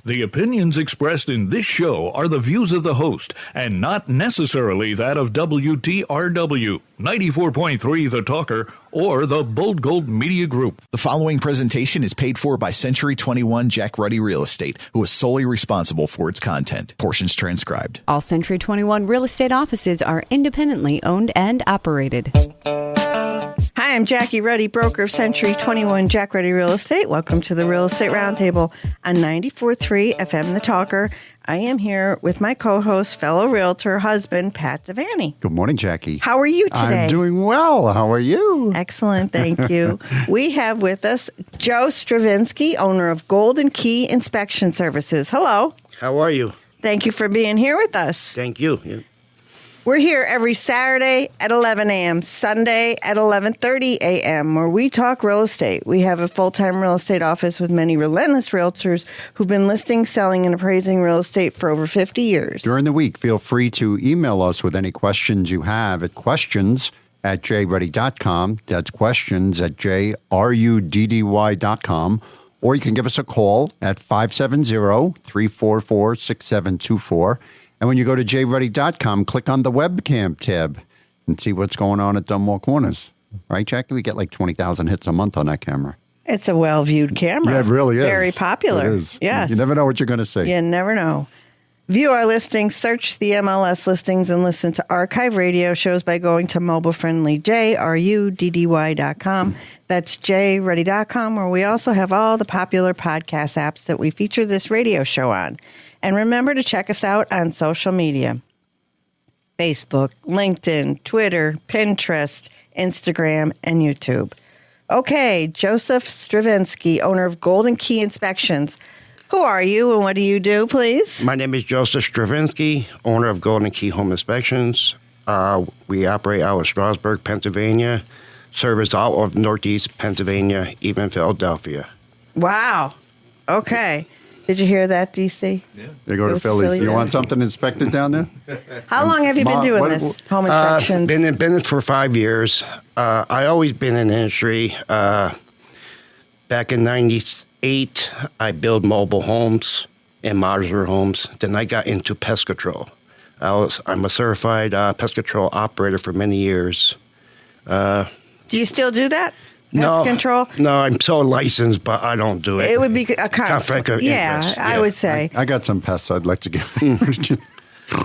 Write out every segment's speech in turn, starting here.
The opinions expressed in this show are the views of the host and not necessarily that of WTRW, 94.3 The Talker, or the Bold Gold Media Group. The following presentation is paid for by Century 21 Jack Ruddy Real Estate, who is solely responsible for its content. Portions transcribed. All Century 21 real estate offices are independently owned and operated. Hi, I'm Jackie Ruddy, broker of Century 21 Jack Ruddy Real Estate. Welcome to the Real Estate Roundtable on 94.3 FM The Talker. I am here with my co-host, fellow realtor, husband, Pat Devaney. Good morning, Jackie. How are you today? I'm doing well. How are you? Excellent, thank you. We have with us Joe Stravinsky, owner of Golden Key Inspection Services. Hello. How are you? Thank you for being here with us. Thank you. Yeah. We're here every Saturday at 11 a.m., Sunday at 11:30 a.m., where we talk real estate. We have a full-time real estate office with many relentless realtors who've been listing, selling, and appraising real estate for over 50 years. During the week, feel free to email us with any questions you have at questions@jruddy.com. That's questions@jruddy.com. Or you can give us a call at 570-344-6724. And when you go to jruddy.com, click on the webcam tab and see what's going on at Dunmore Corners. Right, Jackie? We get like 20,000 hits a month on that camera. It's a well-viewed camera. Yeah, it really is. Very popular. It is. Yes. You never know what you're going to see. You never know. View our listings, search the MLS listings, and listen to archive radio shows by going to mobile-friendly jruddy.com. That's jruddy.com, where we also have all the popular podcast apps that we feature this radio show on. And remember to check us out on social media. Facebook, LinkedIn, Twitter, Pinterest, Instagram, and YouTube. Okay, Joseph Stravinsky, owner of Golden Key Inspections. Who are you and what do you do, please? My name is Joseph Stravinsky, owner of Golden Key Home Inspections. We operate out of Strasburg, Pennsylvania, service out of Northeast Pennsylvania, even Philadelphia. Wow. Okay. Did you hear that, DC? Yeah. They go to Philly. You want something inspected down there? How long have you been doing this, home inspections? Been in for 5 years. I always been in the industry. Back in 98, I built mobile homes and modular homes. Then I got into pest control. I'm a certified pest control operator for many years. Do you still do that? Pest control? No, I'm so licensed, but I don't do it. It would be a conflict of interest. Yeah, I would say. I got some pests I'd like to get.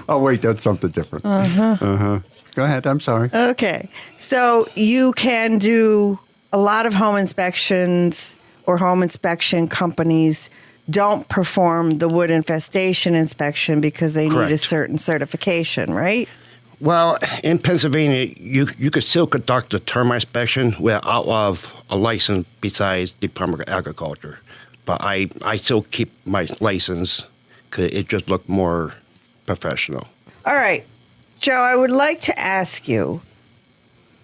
Oh, wait, that's something different. Go ahead. I'm sorry. Okay. So you can do a lot of home inspections, or home inspection companies don't perform the wood infestation inspection because they need a certain certification, right? Well, in Pennsylvania, you could still conduct the termite inspection without a license besides Department of Agriculture. But I still keep my license because it just looked more professional. All right. Joe, I would like to ask you,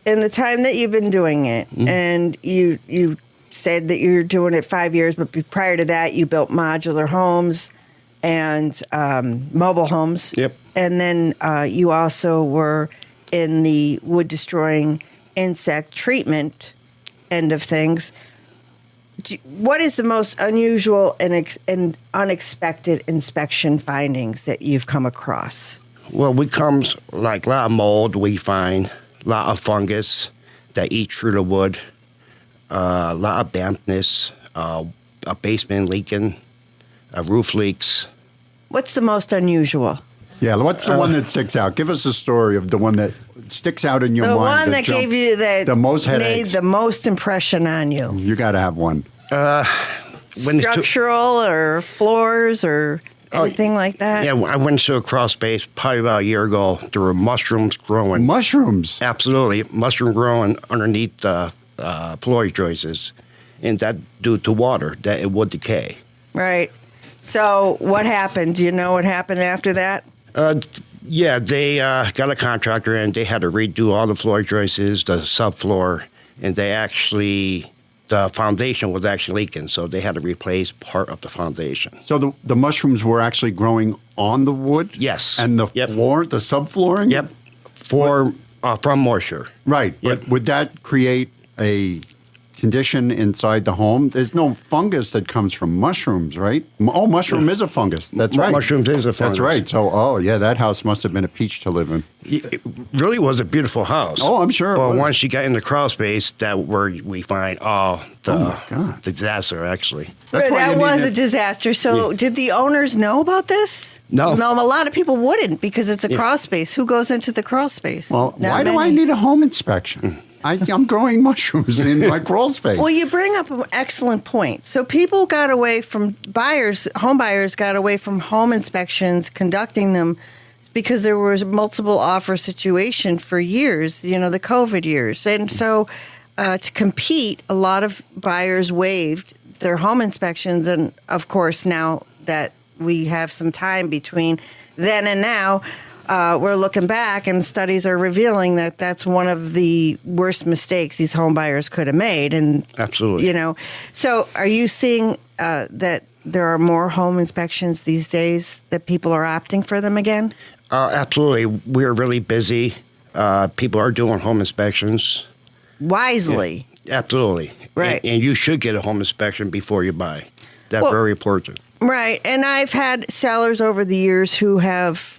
in the time that you've been doing it, and you said that you're doing it 5 years, but prior to that, you built modular homes and mobile homes. Yep. And then you also were in the wood-destroying insect treatment end of things. What is the most unusual and unexpected inspection findings that you've come across? Well, we come like a lot of mold we find, a lot of fungus that eat through the wood, a lot of dampness, a basement leaking, roof leaks. What's the most unusual? Yeah, what's the one that sticks out? Give us a story of the one that sticks out in your mind. The one that gave you the most headaches. Made the most impression on you. You got to have one. Structural or floors or anything like that? Yeah, I went to a crawl space probably about a year ago. There were mushrooms growing. Mushrooms? Absolutely. Mushroom growing underneath the floor joists. And that due to water, that it would decay. Right. So what happened? Do you know what happened after that? Yeah, they got a contractor and they had to redo all the floor joists, the subfloor, and the foundation was actually leaking, so they had to replace part of the foundation. So the mushrooms were actually growing on the wood? Yes. And the floor, the subflooring? Yep, from moisture. Right, yep. But would that create a condition inside the home. There's no fungus that comes from mushrooms, right? Oh, mushroom is a fungus. That's right. Mushrooms is a fungus. That's right. So, that house must have been a peach to live in. It really was a beautiful house. Oh, I'm sure it But was. once you got in the crawl space, that where we find my God. the disaster, actually. That's why that you was need a disaster. So did the owners know about this? No. No, a lot of people wouldn't because it's a crawl space. Who goes into the crawl space? Well, Not why do I many. need a home inspection? I'm growing mushrooms in my crawl space. Well, you bring up an excellent point. So people got away from home buyers got away from home inspections, conducting them because there was multiple offer situation for years, the COVID years. And so to compete, a lot of buyers waived their home inspections. And of course, now that we have some time between then and now, we're looking back and studies are revealing that that's one of the worst mistakes these home buyers could have made. And Absolutely. So are you seeing that there are more home inspections these days, that people are opting for them again? Absolutely. We're really busy. People are doing home inspections. Wisely. Absolutely. Right. And you should get a home inspection before you buy. That's Well- very important. Right. And I've had sellers over the years who have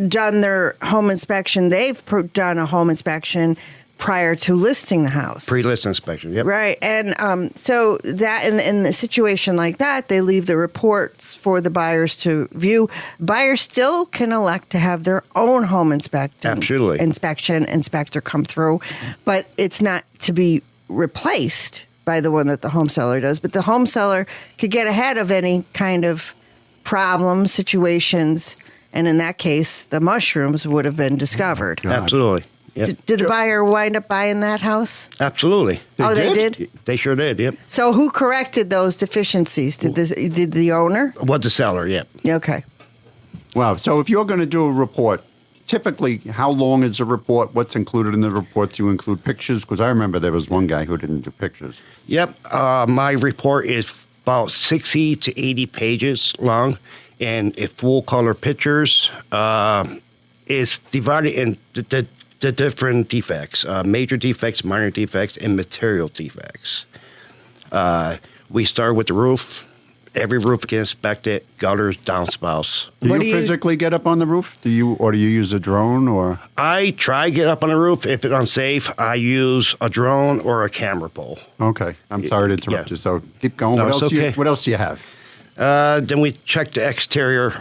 done their home inspection. They've done a home inspection prior to listing the house. Pre-list inspection. Yep. Right. And so that in a situation like that, they leave the reports for the buyers to view. Buyers still can elect to have their own home Absolutely. inspector come through, but it's not to be replaced by the one that the home seller does. But the home seller could get ahead of any kind of problems, situations, and in that case, the mushrooms would have been discovered. God. Absolutely. Yep. Did the buyer wind up buying that house? Absolutely. They did? They sure did. Yep. So who corrected those deficiencies? Did the owner? What the seller? Yep. Okay. Wow. So if you're going to do a report, typically, how long is the report? What's included in the report? Do you include pictures? Because I remember there was one guy who didn't do pictures. Yep. My report is about 60 to 80 pages long, and if full color pictures is divided into the different defects, major defects, minor defects, and material defects. We start with the roof. Every roof gets inspected, gutters, downspouts. Do What you do you- physically get up on the roof? Do you use a drone or? I try to get up on the roof. If it's unsafe, I use a drone or a camera pole. Okay, I'm sorry to interrupt Yeah. you. So keep going. No, what it's else? okay. What else do you have? Then we check the exterior,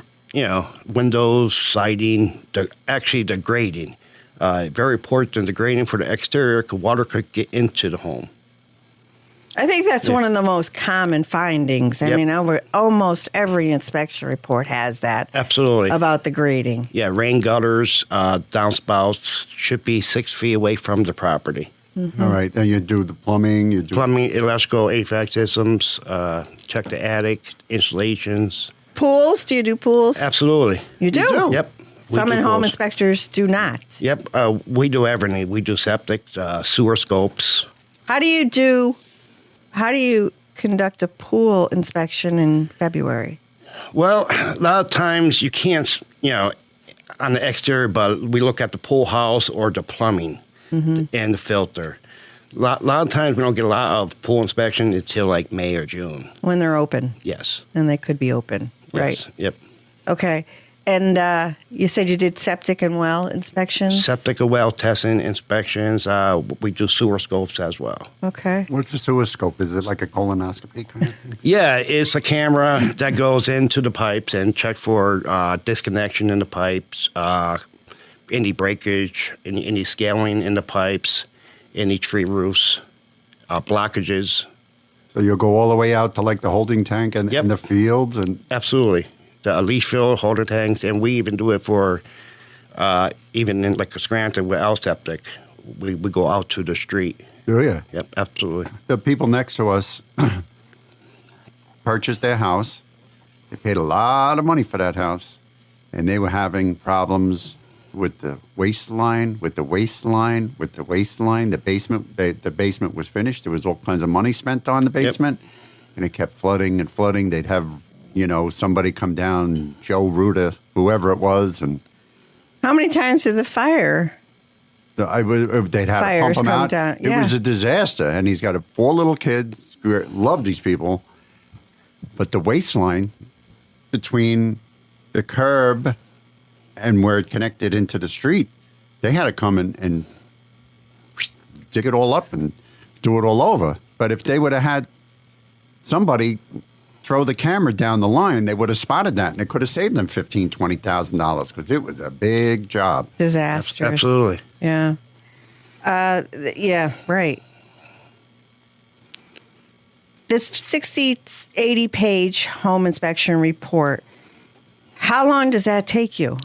windows, siding, the grading. Very important, the grading for the exterior, because water could get into the home. I think that's one of the most common findings. I Yep. mean, almost every inspection report has that Absolutely. about the grading. Yeah, rain gutters, downspouts should be 6 feet away from the property. All right, then you do the plumbing. You do Plumbing, electrical, HVAC systems, check the attic, installations. Pools? Do you do pools? Absolutely. You do? do? Yep. we Some do home pools. inspectors do not. Yep, we do everything. We do septic, sewer scopes. How do you conduct a pool inspection in February? Well, a lot of times you can't, on the exterior, but we look at the pool house or the plumbing and the filter. A lot of times we don't get a lot of pool inspection until like May or June. When they're open, Yes. and they could be open, right? Yes. Yep. Okay. And you said you did septic and well inspections? Septic and well testing, inspections. We do sewer scopes as well. Okay. What's a sewer scope? Is it like a colonoscopy kind of thing? Yeah, it's a camera that goes into the pipes and check for disconnection in the pipes, any breakage, any scaling in the pipes, any tree roofs, blockages. So you'll go all the way out to like the holding tank and Yep. in the fields and Absolutely. The leach field, holder tanks, and we even do it for, even in like a Scranton with our septic. We go out to the street. do you? Yep, absolutely. The people next to us purchased their house. They paid a lot of money for that house, and they were having problems with the waistline, with the waistline, with the waistline. The basement, the basement was finished. There was all kinds of money spent on the basement, and it kept flooding and flooding. They'd have, somebody come down, Joe Ruta, whoever it was, and How many times did the fire They'd had Fires to pump him come out. down, It was yeah. a disaster. And he's got 4 little kids. Love these people. But the waistline between the curb and where it connected into the street, they had to come in and dig it all up and do it all over. But if they would have had somebody throw the camera down the line, they would have spotted that, and it could have saved them $15,000, $20,000 because it was a big job. Disastrous. Absolutely. Yeah. Yeah, right. This 60, 80-page home inspection report, how long does that take you?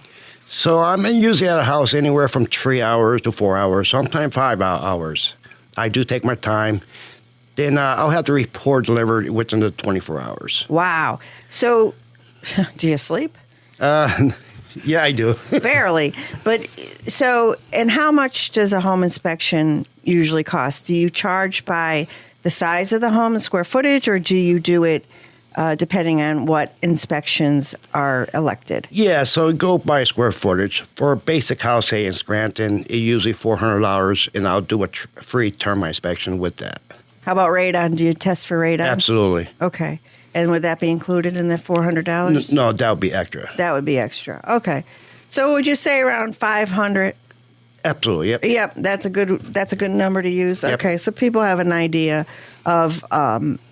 So I'm usually at a house anywhere from 3 hours to 4 hours, sometimes 5 hours. I do take my time. Then I'll have the report delivered within the 24 hours. Wow. So, do you sleep? Yeah, I do. Barely. But so, and how much does a home inspection usually cost? Do you charge by the size of the home and square footage, or do you do it depending on what inspections are elected? Yeah, so go by square footage. For a basic house, say in Scranton, it's usually $400, and I'll do a free termite inspection with that. How about radon? Do you test for radon? Absolutely. Okay. And would that be included in the $400? No, that would be extra. That would be extra. Okay. So would you say around 500? Absolutely, yep. Yep, that's a good number to use. Yep. Okay, so people have an idea of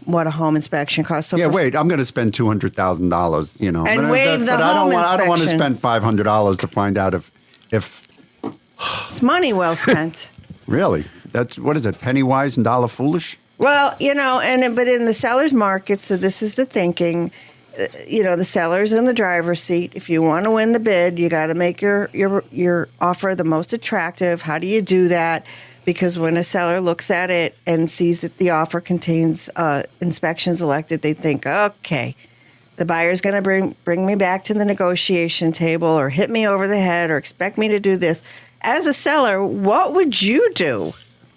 what a home inspection costs. So Yeah, wait, I'm going to spend $200,000, you know. And but waive the but home I don't want to inspection. spend $500 to find out if it's money well spent. really, that's, what is it, penny wise and dollar foolish? Well, you know, but in the seller's market, so this is the thinking, you know, the seller's in the driver's seat. If you want to win the bid, you got to make your offer the most attractive. How do you do that? Because when a seller looks at it and sees that the offer contains inspections elected, they think, okay, the buyer's going to bring me back to the negotiation table or hit me over the head or expect me to do this. As a seller, what would you do?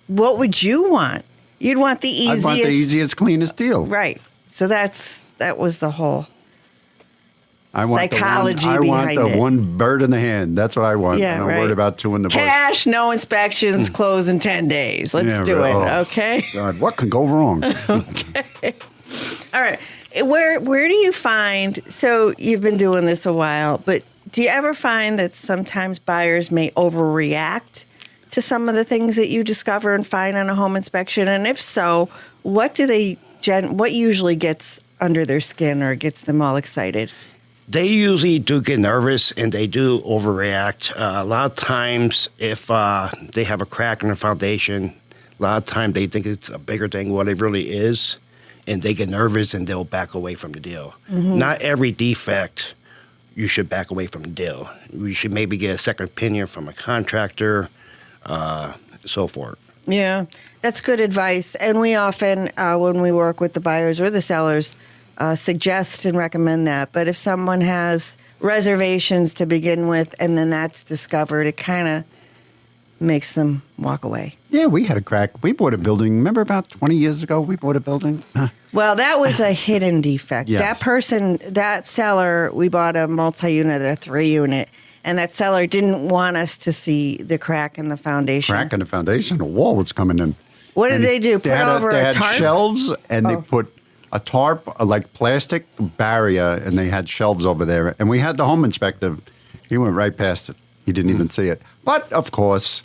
What would you want? You'd want the easiest. I want the easiest, cleanest deal. Right. So that was the whole I want psychology I want behind the it. one bird in the hand. That's what I want. Yeah, I'm not right. worried about 2 in the bush. cash, no inspections, close in 10 days. Let's Yeah, do it. oh, Okay. God, what can go wrong? All right. Where do you find, so you've been doing this a while, but do you ever find that sometimes buyers may overreact to some of the things that you discover and find on a home inspection? And if so, what usually gets under their skin or gets them all excited? They usually do get nervous and they do overreact. A lot of times, if they have a crack in the foundation, a lot of times they think it's a bigger thing than what it really is, and they get nervous and they'll back away from the deal. Mm-hmm. Not every defect you should back away from the deal. You should maybe get a second opinion from a contractor, so forth. Yeah, that's good advice. And we often, when we work with the buyers or the sellers, suggest and recommend that. But if someone has reservations to begin with and then that's discovered, it kind of makes them walk away. Yeah, we had a crack. We bought a building. Remember about 20 years ago, we bought a building? Well, that was a hidden defect. Yes. That seller, we bought a multi-unit, a 3-unit, and that seller didn't want us to see the crack in the foundation. Crack in the foundation. The wall was coming in. What did they do? Put over they a had tarp? shelves, and they put a tarp, like plastic barrier, and they had shelves over there. And we had the home inspector. He went right past it. He didn't even see it. But, of course,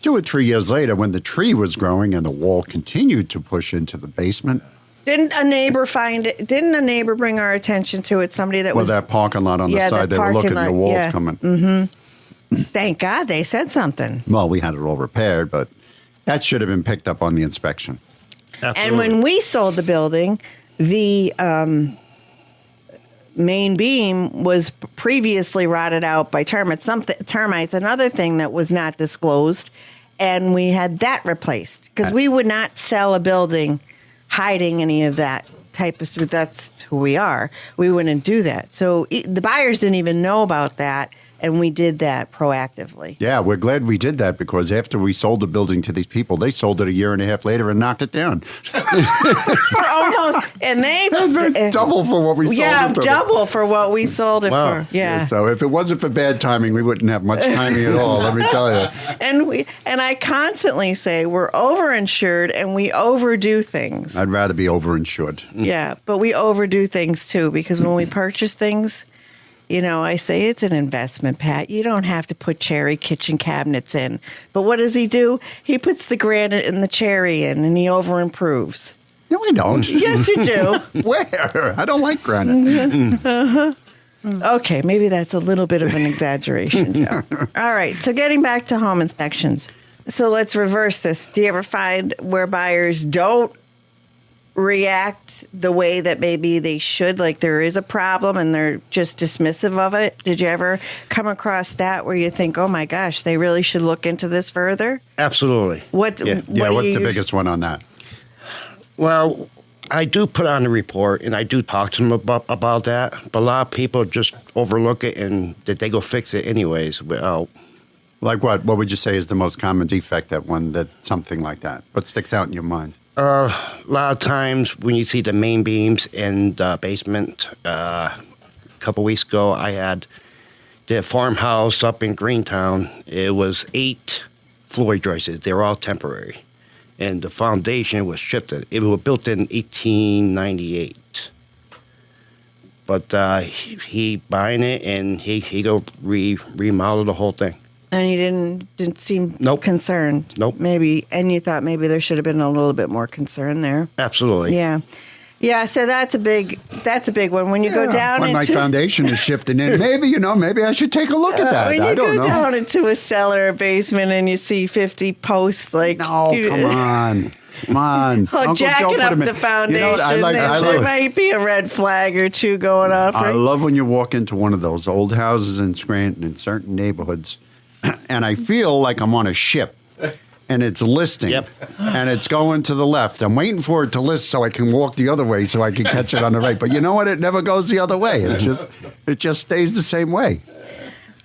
2 or 3 years later, when the tree was growing and the wall continued to push into the basement. Didn't a neighbor find it? Didn't a neighbor bring our attention to it? Somebody that was... Well, that parking lot on the side, they were looking at the walls coming. Mm-hmm. Thank God they said something. Well, we had it all repaired, but that should have been picked up on the inspection. Absolutely. And when we sold the building, the main beam was previously rotted out by termites. Another thing that was not disclosed, and we had that replaced because we would not sell a building hiding any of that type of. That's who we are. We wouldn't do that. So the buyers didn't even know about that And we did that proactively. Yeah, we're glad we did that because after we sold the building to these people, they sold it a year and a half later and knocked it down. For almost, and they double for what we sold it to. double for what we sold it Wow. for. Yeah. So if it wasn't for bad timing, we wouldn't have much timing at all, let me tell you. And I constantly say we're overinsured and we overdo things. I'd rather be overinsured. Yeah, but we overdo things too because when we purchase things, you know, I say it's an investment, Pat. You don't have to put cherry kitchen cabinets in. But what does he do? He puts the granite and the cherry in and he over-improves. No, I don't. Yes, you do. Where? I don't like granite. Okay, maybe that's a little bit of an exaggeration, Joe. All right, so getting back to home inspections. So let's reverse this. Do you ever find where buyers don't react the way that maybe they should, like there is a problem and they're just dismissive of it? Did you ever come across that where you think, oh my gosh, they really should look into this further? Absolutely. What's What's the biggest one on that? Well, I do put on a report, and I do talk to them about that. But a lot of people just overlook it, and that they go fix it anyways. Well, Like what? What would you say is the most common defect that something like that? What sticks out in your mind? a lot of times when you see the main beams in the basement, a couple weeks ago, I had the farmhouse up in Greentown. It was 8 floor joists. They were all temporary. And the foundation was shifted. It was built in 1898. But he buying it, and he go remodel the whole thing. And you didn't seem Nope. concerned. Nope. Maybe, and you thought maybe there should have been a little bit more concern there. Absolutely. Yeah. Yeah, so that's a big one. When you go down when into my foundation is shifting in, maybe I should take a look at that. when you I don't go know. down into a cellar or basement and you see 50 posts like No, come on. Come on. Oh, Uncle Joe jacking put up 'em in. the foundation. You know what? There might be a red flag or two going off. I Right? love when you walk into one of those old houses in Scranton in certain neighborhoods, and I feel like I'm on a ship, and it's listing, Yep. and it's going to the left. I'm waiting for it to list so I can walk the other way so I can catch it on the right. But you know what? It never goes the other way. It just stays the same way.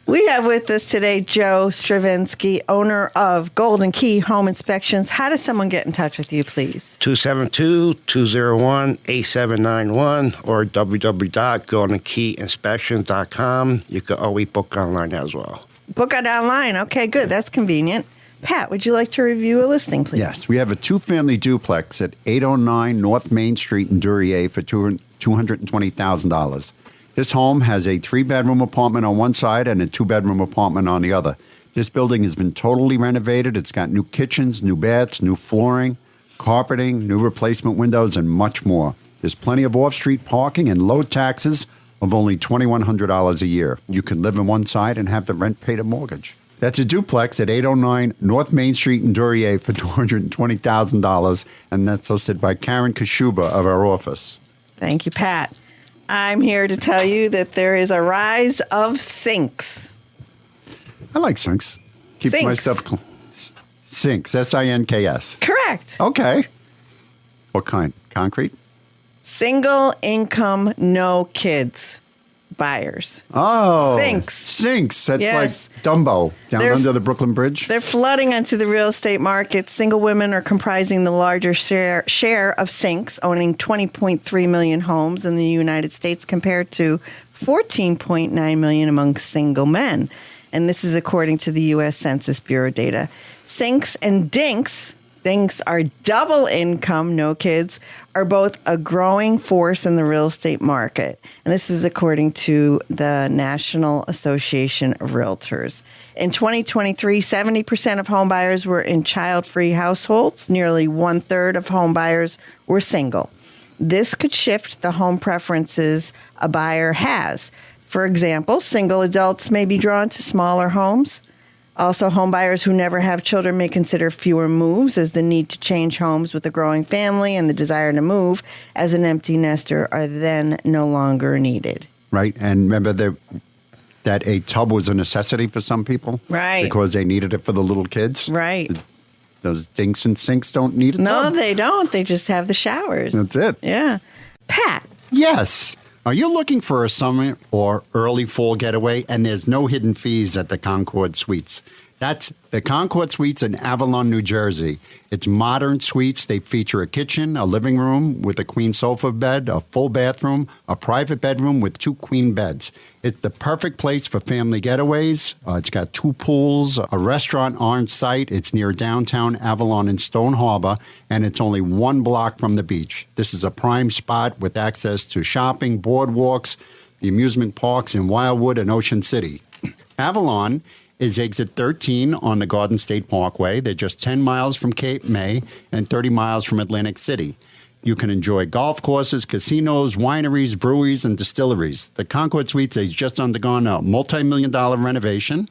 We have with us today Joe Stravinsky, owner of Golden Key Home Inspections. How does someone get in touch with you, please? 272-201-8791 or www.goldenkeyinspections.com. You can always book online as well. Book it online. Okay, good. That's convenient. Pat, would you like to review a listing, please? Yes, we have a 2-family duplex at 809 North Main Street in Duryea for $220,000. This home has a 3-bedroom apartment on one side and a 2-bedroom apartment on the other. This building has been totally renovated. It's got new kitchens, new baths, new flooring, carpeting, new replacement windows, and much more. There's plenty of off-street parking and low taxes of only $2,100 a year. You can live on one side and have the rent pay the mortgage. That's a duplex at 809 North Main Street in Duryea for $220,000, and that's listed by Karen Kashuba of our office. Thank you, Pat. I'm here to tell you that there is a rise of sinks. I like sinks. Keep my Sinks. stuff clean. Sinks, S-I-N-K-S. Correct. Okay. What kind? Concrete? Single income, no kids buyers. Oh. Sinks. Sinks. That's Yes. like Dumbo down They're- under the Brooklyn Bridge. They're flooding onto the real estate market. Single women are comprising the larger share of sinks, owning 20.3 million homes in the United States compared to 14.9 million among single men. And this is according to the U.S. Census Bureau data. Sinks and dinks are double income, no kids, are both a growing force in the real estate market. And this is according to the National Association of Realtors. In 2023, 70% of home buyers were in child-free households. Nearly 1/3 of home buyers were single. This could shift the home preferences a buyer has. For example, single adults may be drawn to smaller homes. Also, home buyers who never have children may consider fewer moves, as the need to change homes with a growing family and the desire to move as an empty nester are then no longer needed. Right. And remember that a tub was a necessity for some people? Right. Because they needed it for the little kids? Right. Those dinks and sinks don't need a No, tub. they don't. They just have the showers. That's it. Yeah. Pat, Yes. Are you looking for a summer or early fall getaway? And there's no hidden fees at the Concord Suites. That's the Concord Suites in Avalon, New Jersey. It's modern suites. They feature a kitchen, a living room with a queen sofa bed, a full bathroom, a private bedroom with 2 queen beds. It's the perfect place for family getaways. It's got 2 pools, a restaurant on site. It's near downtown Avalon and Stone Harbor, and it's only 1 block from the beach. This is a prime spot with access to shopping, boardwalks, the amusement parks in Wildwood and Ocean City. Avalon is exit 13 on the Garden State Parkway. They're just 10 miles from Cape May and 30 miles from Atlantic City. You can enjoy golf courses, casinos, wineries, breweries, and distilleries. The Concord Suites has just undergone a multi-million-dollar renovation.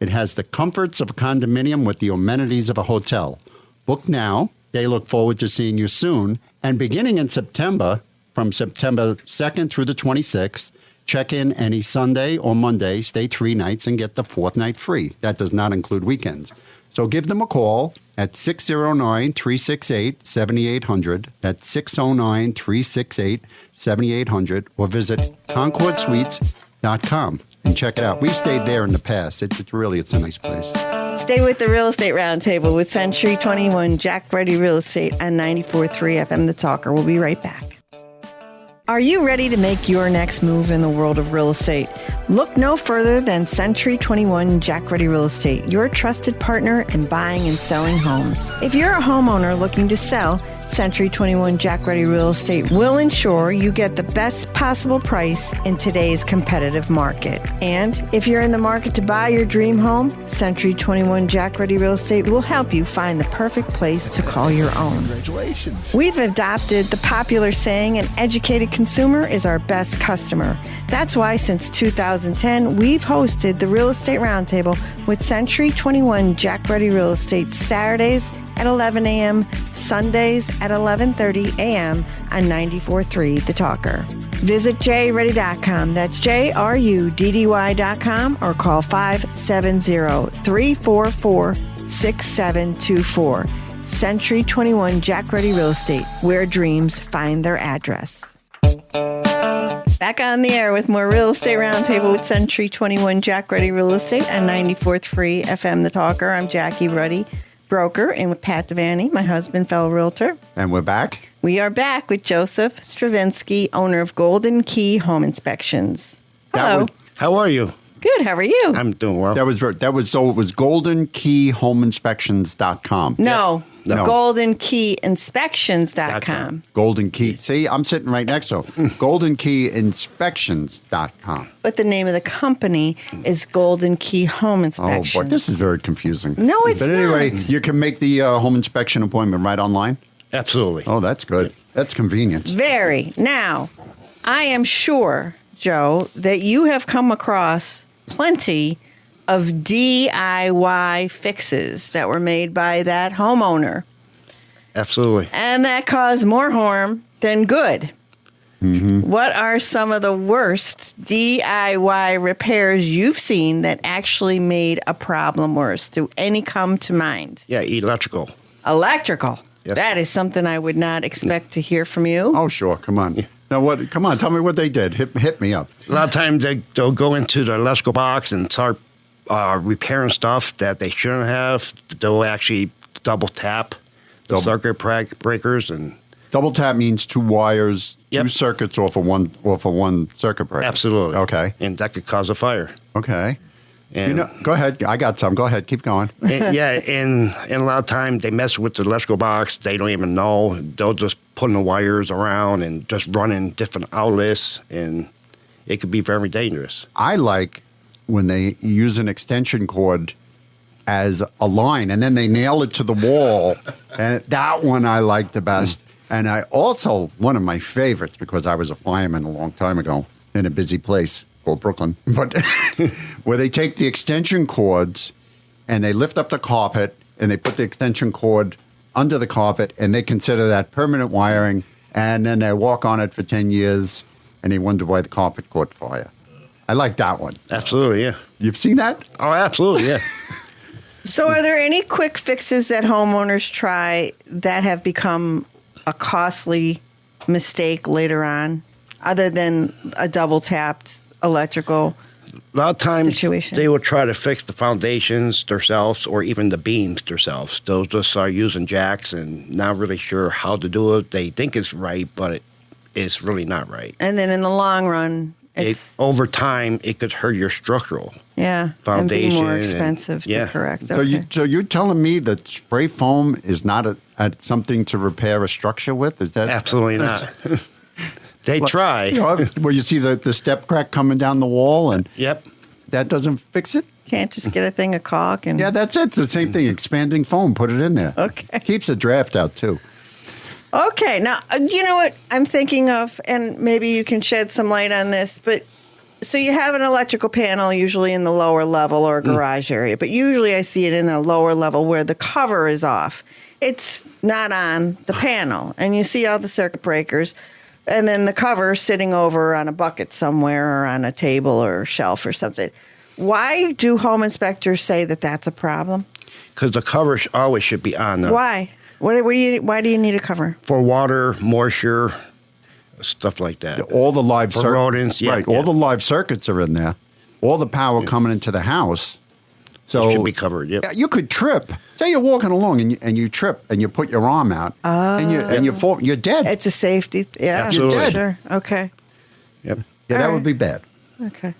It has the comforts of a condominium with the amenities of a hotel. Book now. They look forward to seeing you soon. And beginning in September, from September 2nd through the 26th, check in any Sunday or Monday, stay 3 nights, and get the 4th night free. That does not include weekends. So give them a call at 609-368-7800. That's 609-368-7800. Or visit concordsuites.com and check it out. We've stayed there in the past. It's a nice place. Stay with the Real Estate Roundtable with Century 21 Jack Ready Real Estate on 94.3 FM The Talker. We'll be right back. Are you ready to make your next move in the world of real estate? Look no further than Century 21 Jack Ready Real Estate, your trusted partner in buying and selling homes. If you're a homeowner looking to sell, Century 21 Jack Ready Real Estate will ensure you get the best possible price in today's competitive market. And if you're in the market to buy your dream home, Century 21 Jack Ready Real Estate will help you find the perfect place to call your own. Congratulations. We've adopted the popular saying, an educated consumer is our best customer. That's why since 2010, we've hosted the Real Estate Roundtable with Century 21 Jack Ready Real Estate Saturdays at 11 a.m., Sundays at 11:30 a.m. on 94.3 The Talker. Visit jready.com. That's JRUDDY.com or call 570-344-6724. Century 21 Jack Ready Real Estate, where dreams find their address. Back on the air with more Real Estate Roundtable with Century 21 Jack Ready Real Estate on 94.3 FM The Talker. I'm Jackie Ruddy, broker, and with Pat Devaney, my husband, fellow realtor. And we're back. We are back with Joseph Stravinsky, owner of Golden Key Home Inspections. Hello. How are you? Good. How are you? I'm doing well. So it was goldenkeyhomeinspections.com. No. No. goldenkeyinspections.com. Golden Key. See, I'm sitting right next to him. goldenkeyinspections.com. But the name of the company is Golden Key Home Inspections. Oh, boy, this is very confusing. No, it's But anyway, not. you can make the home inspection appointment right online? Absolutely. Oh, that's good. That's convenient. Very. Now, I am sure, Joe, that you have come across plenty of DIY fixes that were made by that homeowner. Absolutely. And that caused more harm than good. Mm-hmm. What are some of the worst DIY repairs you've seen that actually made a problem worse? Do any come to mind? Yeah, electrical. Electrical. Yes. That is something I would not expect to hear from you. Oh, sure. Come on. Now, what? Come on. Tell me what they did. Hit me up. A lot of times they'll go into the electrical box and start repairing stuff that they shouldn't have. They'll actually double tap the circuit breakers and Double tap means 2 wires, 2 Yep. circuits off of one circuit breaker. absolutely. Okay. And that could cause a fire. Okay. And Go ahead. I got some. Go ahead. Keep going. and a lot of time they mess with the electrical box. They don't even know. They'll just put the wires around and just run in different outlets, and it could be very dangerous. I like when they use an extension cord as a line and then they nail it to the wall. And that one I like the best. And I also, one of my favorites, because I was a fireman a long time ago in a busy place called Brooklyn, but where they take the extension cords and they lift up the carpet and they put the extension cord under the carpet and they consider that permanent wiring. And then they walk on it for 10 years and they wonder why the carpet caught fire. I like that one. Absolutely, yeah. You've seen that? Oh, absolutely, yeah. So are there any quick fixes that homeowners try that have become a costly mistake later on? other than a double tapped electrical? A lot of times Situation. they will try to fix the foundations themselves or even the beams themselves. They'll just are using jacks and not really sure how to do it. They think it's right, but it's really not right. And then in the long run, it's Over time, it could hurt your structural and foundation. be more expensive to correct. So you're telling me that spray foam is not something to repair a structure with? Is that Absolutely not. They try. Where you see the step crack coming down the wall, and Yep. that doesn't fix it? Can't just get a thing of caulk and Yeah, that's it. It's the same thing. Expanding foam, put it in there. Okay. Keeps the draft out, too. Okay, now, you know what I'm thinking of, and maybe you can shed some light on this, but so you have an electrical panel usually in the lower level or garage area, but usually I see it in a lower level where the cover is off. It's not on the panel, and you see all the circuit breakers, and then the cover sitting over on a bucket somewhere or on a table or shelf or something. Why do home inspectors say that that's a problem? Because the cover always should be on there. Why? Why do you need a cover? For water, moisture, stuff like that. All the live For rodents, yeah, right. All the live circuits are in there. All the power coming into the house. So It should be covered, yep. You could trip. Say you're walking along and you trip and you put your arm out and you fall. You're dead. It's a safety. Yeah, Absolutely. You're dead. Sure. Okay. Yep. Yeah, that All would right. be bad. Okay.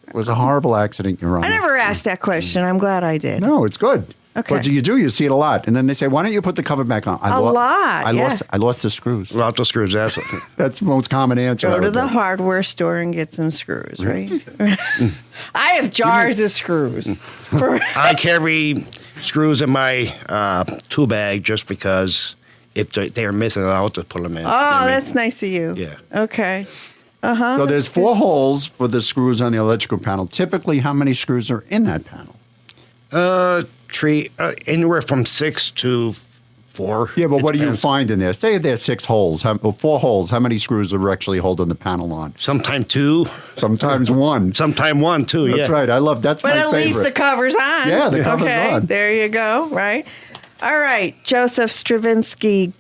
It was a horrible accident. You're on. I never asked that question. I'm glad I did. No, it's good. Okay. But you see it a lot, and then they say, "Why don't you put the cover back on?" A lot, yeah. I lost the screws. Lots of screws, that's That's the most common answer. Go I to would the get. hardware store and get some screws, right? I have jars of screws. I carry screws in my tool bag just because if they're missing, I'll just put them in. Oh, that's nice of you. Yeah. Okay. So there's 4 holes for the screws on the electrical panel. Typically, how many screws are in that panel? Anywhere from 6 to 4. Yeah, but It what do you depends. find in there? Say there's 6 holes, 4 holes. How many screws are actually holding the panel on? Sometime 2, Sometimes 1. sometime 1 too. That's yeah. right. I love that's But my at favorite. least the cover's on. Yeah, the cover's okay, on. There you go, right? All right. Joseph Stravinsky,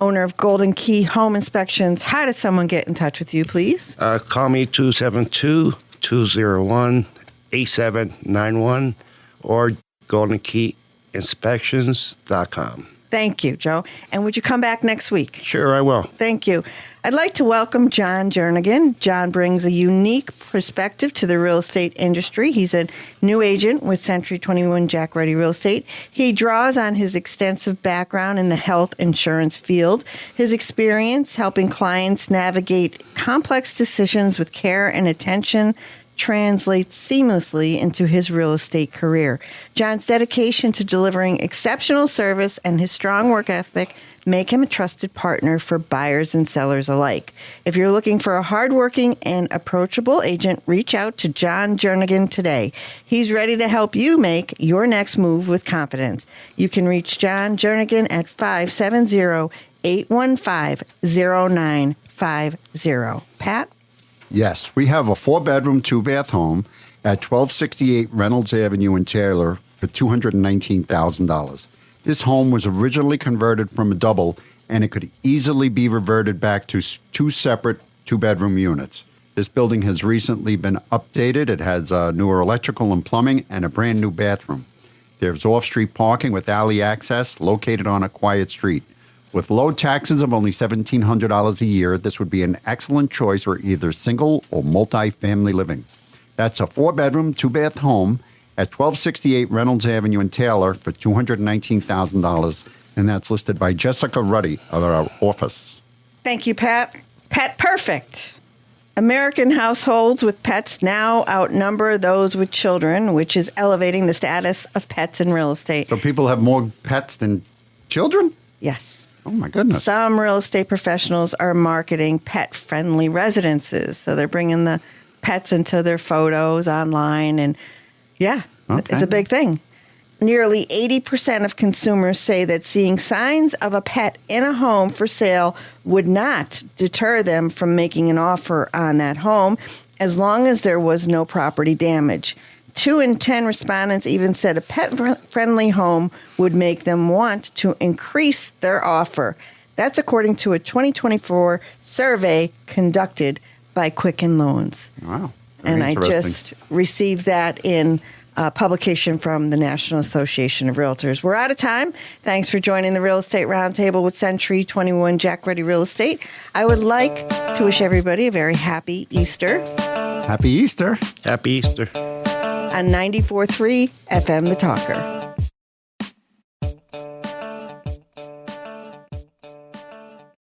owner of Golden Key Home Inspections. How does someone get in touch with you, please? Call me 272-201-8791 or goldenkeyinspections.com. Thank you, Joe. And would you come back next week? Sure, I will. Thank you. I'd like to welcome John Jernigan. John brings a unique perspective to the real estate industry. He's a new agent with Century 21 Jack Ready Real Estate. He draws on his extensive background in the health insurance field, his experience helping clients navigate complex decisions with care and attention translates seamlessly into his real estate career. John's dedication to delivering exceptional service and his strong work ethic make him a trusted partner for buyers and sellers alike. If you're looking for a hardworking and approachable agent, reach out to John Jernigan today. He's ready to help you make your next move with confidence. You can reach John Jernigan at 570-815-0950. Pat? Yes, we have a 4-bedroom, 2-bath home at 1268 Reynolds Avenue in Taylor for $219,000. This home was originally converted from a double, and it could easily be reverted back to 2 separate 2-bedroom units. This building has recently been updated. It has newer electrical and plumbing and a brand new bathroom. There's off-street parking with alley access located on a quiet street. With low taxes of only $1,700 a year, this would be an excellent choice for either single or multi-family living. That's a 4-bedroom, 2-bath home at 1268 Reynolds Avenue in Taylor for $219,000, and that's listed by Jessica Ruddy of our office. Thank you, Pat. Pet Perfect. American households with pets now outnumber those with children, which is elevating the status of pets in real estate. So people have more pets than children? Yes. Oh, my goodness. Some real estate professionals are marketing pet-friendly residences. So they're bringing the pets into their photos online. And, yeah, It's a big thing. Nearly 80% of consumers say that seeing signs of a pet in a home for sale would not deter them from making an offer on that home as long as there was no property damage. 2 in 10 respondents even said a pet-friendly home would make them want to increase their offer. That's according to a 2024 survey conducted by Quicken Loans. Wow. And I interesting. just received that in a publication from the National Association of Realtors. We're out of time. Thanks for joining the Real Estate Roundtable with Century 21 Jack Ready Real Estate. I would like to wish everybody a very happy Easter Happy Easter. Happy Easter. on 94.3 FM The Talker.